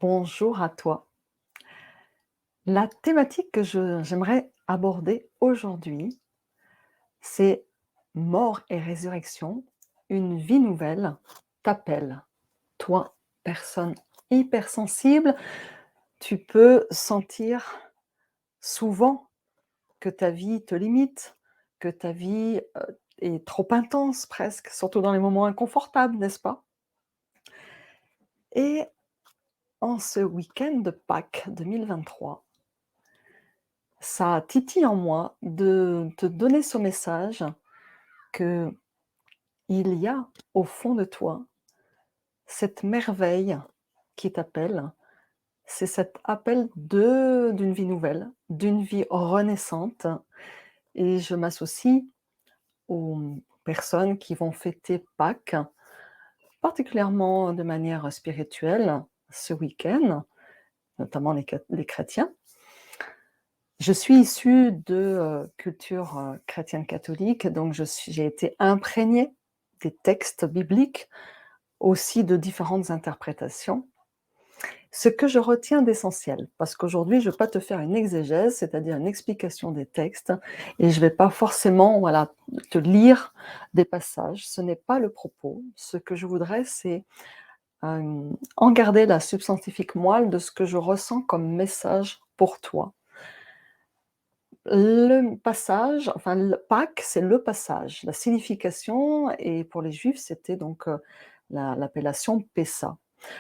Bonjour à toi. La thématique que j'aimerais aborder aujourd'hui, c'est mort et résurrection, une vie nouvelle t'appelle. Toi, personne hypersensible, tu peux sentir souvent que ta vie te limite, que ta vie est trop intense presque, surtout dans les moments inconfortables, n'est-ce pas? Et en ce week-end de Pâques 2023, ça titille en moi de te donner ce message que il y a au fond de toi cette merveille qui t'appelle. C'est cet appel d'une vie nouvelle, d'une vie renaissante, et je m'associe aux personnes qui vont fêter Pâques, particulièrement de manière spirituelle ce week-end, notamment les chrétiens. Je suis issue de, culture, chrétienne catholique, donc j'ai été imprégnée des textes bibliques, aussi de différentes interprétations. Ce que je retiens d'essentiel, parce qu'aujourd'hui je ne vais pas te faire une exégèse, c'est-à-dire une explication des textes, et je ne vais pas forcément, voilà, te lire des passages, ce n'est pas le propos. Ce que je voudrais, c'est, en garder la substantifique moelle de ce que je ressens comme message pour toi. Le passage, enfin le Pâques, c'est le passage. La signification, et pour les Juifs, c'était donc, l'appellation Pessa.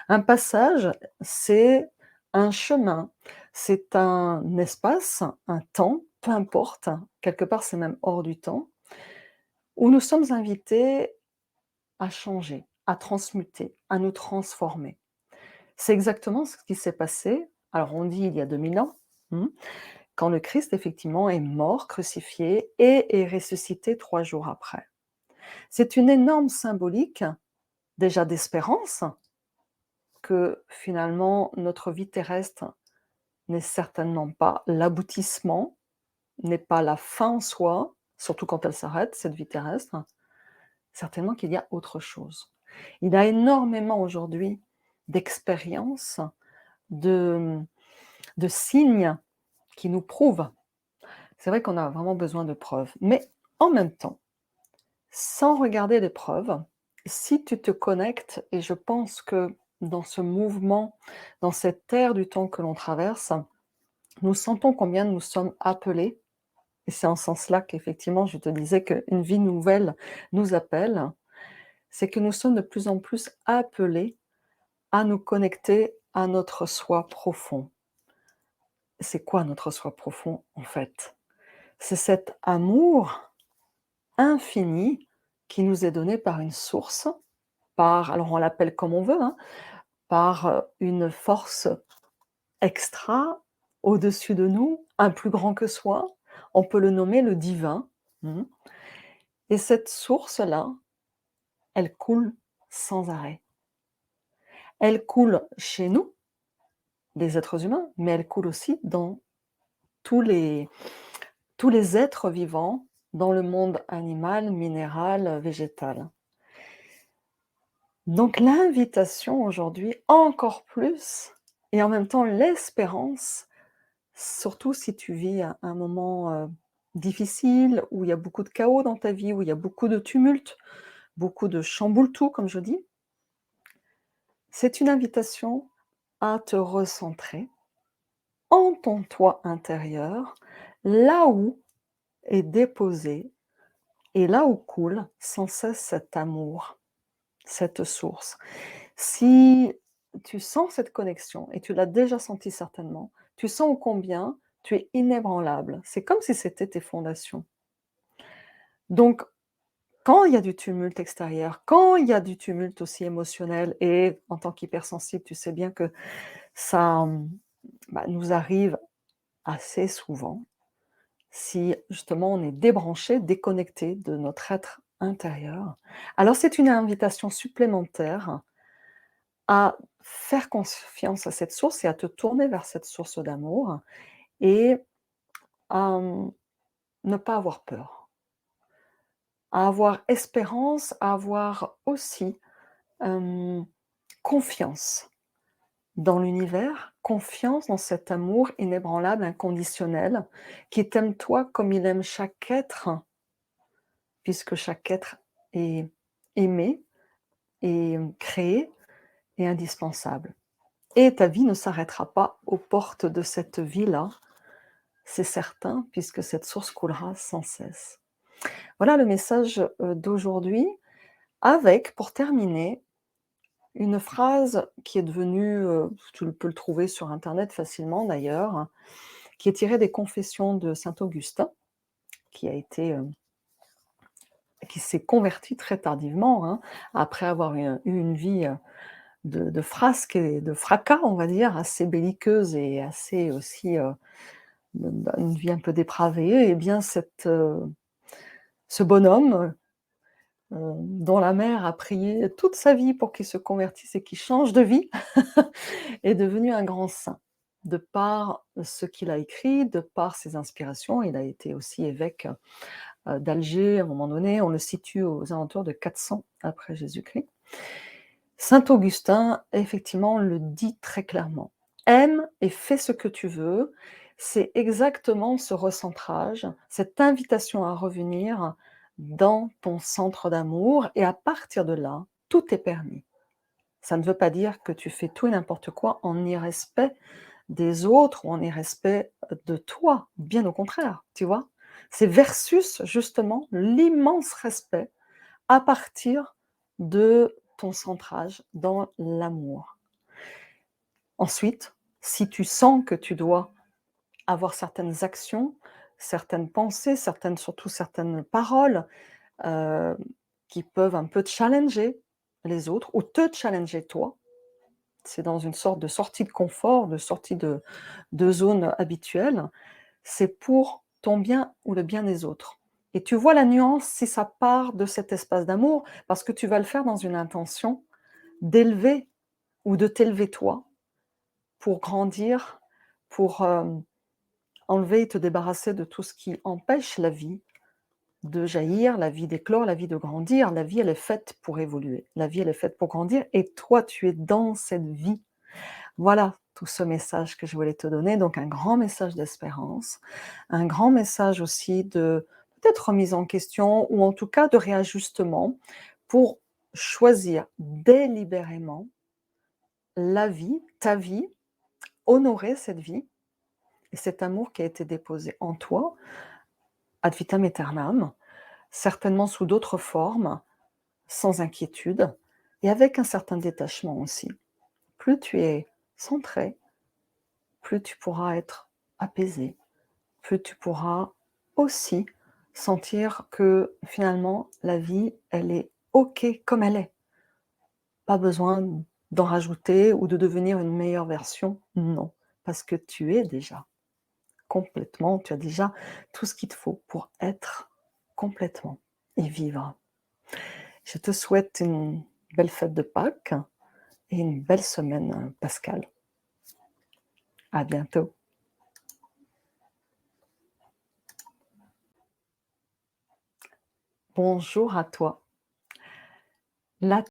Un passage, c'est un chemin, c'est un espace, un temps, peu importe, quelque part c'est même hors du temps, où nous sommes invités à changer, à transmuter, à nous transformer. C'est exactement ce qui s'est passé, alors on dit il y a 2000 ans, mmh, quand le Christ effectivement est mort, crucifié et est ressuscité 3 jours après. C'est une énorme symbolique, déjà d'espérance, que finalement notre vie terrestre n'est certainement pas l'aboutissement, n'est pas la fin en soi, surtout quand elle s'arrête, cette vie terrestre. Certainement qu'il y a autre chose. Il y a énormément aujourd'hui d'expériences, de de signes qui nous prouvent. C'est vrai qu'on a vraiment besoin de preuves, mais en même temps, sans regarder les preuves, si tu te connectes, et je pense que dans ce mouvement, dans cette ère du temps que l'on traverse, nous sentons combien nous sommes appelés, et c'est en ce sens-là qu'effectivement je te disais qu'une vie nouvelle nous appelle, c'est que nous sommes de plus en plus appelés à nous connecter à notre soi profond. C'est quoi notre soi profond en fait? C'est cet amour infini qui nous est donné par une source, par, alors on l'appelle comme on veut, hein, par, une force extra, au-dessus de nous, un plus grand que soi. On peut le nommer le divin, mmh, et cette source-là, elle coule sans arrêt. Elle coule chez nous, les êtres humains, mais elle coule aussi dans tous les tous les êtres vivants, dans le monde animal, minéral, végétal. Donc l'invitation aujourd'hui, encore plus, et en même temps l'espérance, surtout si tu vis un moment, difficile, où il y a beaucoup de chaos dans ta vie, où il y a beaucoup de tumulte, beaucoup de chamboule-tout comme je dis. C'est une invitation à te recentrer en ton toi intérieur, là où est déposé et là où coule sans cesse cet amour, cette source. Si tu sens cette connexion, et tu l'as déjà senti certainement, tu sens ô combien tu es inébranlable. C'est comme si c'était tes fondations. Donc, quand il y a du tumulte extérieur, quand il y a du tumulte aussi émotionnel, et en tant qu'hypersensible, tu sais bien que ça, nous arrive assez souvent, si justement on est débranché, déconnecté de notre être intérieur, alors c'est une invitation supplémentaire à faire confiance à cette source et à te tourner vers cette source d'amour, et à, ne pas avoir peur, à avoir espérance, à avoir aussi, hem, confiance dans l'univers, confiance dans cet amour inébranlable, inconditionnel, qui t'aime toi comme il aime chaque être, puisque chaque être est aimé et créé et indispensable. Et ta vie ne s'arrêtera pas aux portes de cette vie-là, c'est certain, puisque cette source coulera sans cesse. Voilà le message, d'aujourd'hui avec, pour terminer, une phrase qui est devenue, tu peux le trouver sur internet facilement d'ailleurs, qui est tirée des Confessions de saint Augustin, qui a été, qui s'est converti très tardivement, hein, après avoir eu une vie, de frasques et de fracas, on va dire, assez belliqueuse et assez aussi, une vie un peu dépravée. Et bien ce bonhomme, dont la mère a prié toute sa vie pour qu'il se convertisse et qu'il change de vie, est devenu un grand saint. De par ce qu'il a écrit, de par ses inspirations. Il a été aussi évêque, d'Alger à un moment donné, on le situe aux alentours de 400 après Jésus-Christ. Saint Augustin, effectivement, le dit très clairement: «Aime et fais ce que tu veux». C'est exactement ce recentrage, cette invitation à revenir dans ton centre d'amour, et à partir de là, tout est permis. Ça ne veut pas dire que tu fais tout et n'importe quoi en irrespect des autres ou en irrespect de toi, bien au contraire, tu vois? C'est versus justement l'immense respect à partir de ton centrage dans l'amour. Ensuite, si tu sens que tu dois avoir certaines actions, certaines pensées, surtout certaines paroles, heu, qui peuvent un peu challenger les autres ou te challenger toi, c'est dans une sorte de sortie de confort, de sortie de zone habituelle, c'est pour ton bien ou le bien des autres. Et tu vois la nuance si ça part de cet espace d'amour, parce que tu vas le faire dans une intention d'élever ou de t'élever toi, pour grandir, pour, enlever et te débarrasser de tout ce qui empêche la vie de jaillir, la vie d'éclore, la vie de grandir. La vie, elle est faite pour évoluer. La vie, elle est faite pour grandir et toi, tu es dans cette vie. Voilà tout ce message que je voulais te donner, donc un grand message d'espérance, un grand message aussi de peut-être remise en question ou en tout cas de réajustement pour choisir délibérément la vie, ta vie, honorer cette vie et cet amour qui a été déposé en toi, ad vitam aeternam, certainement sous d'autres formes, sans inquiétude et avec un certain détachement aussi. Plus tu es centré, plus tu pourras être apaisé, plus tu pourras aussi sentir que finalement la vie, elle est OK comme elle est. Pas besoin d'en rajouter ou de devenir une meilleure version, non, parce que tu es déjà complètement, tu as déjà tout ce qu'il te faut pour être complètement et vivre. Je te souhaite une belle fête de Pâques et une belle semaine pascale. À bientôt. Bonjour à toi. La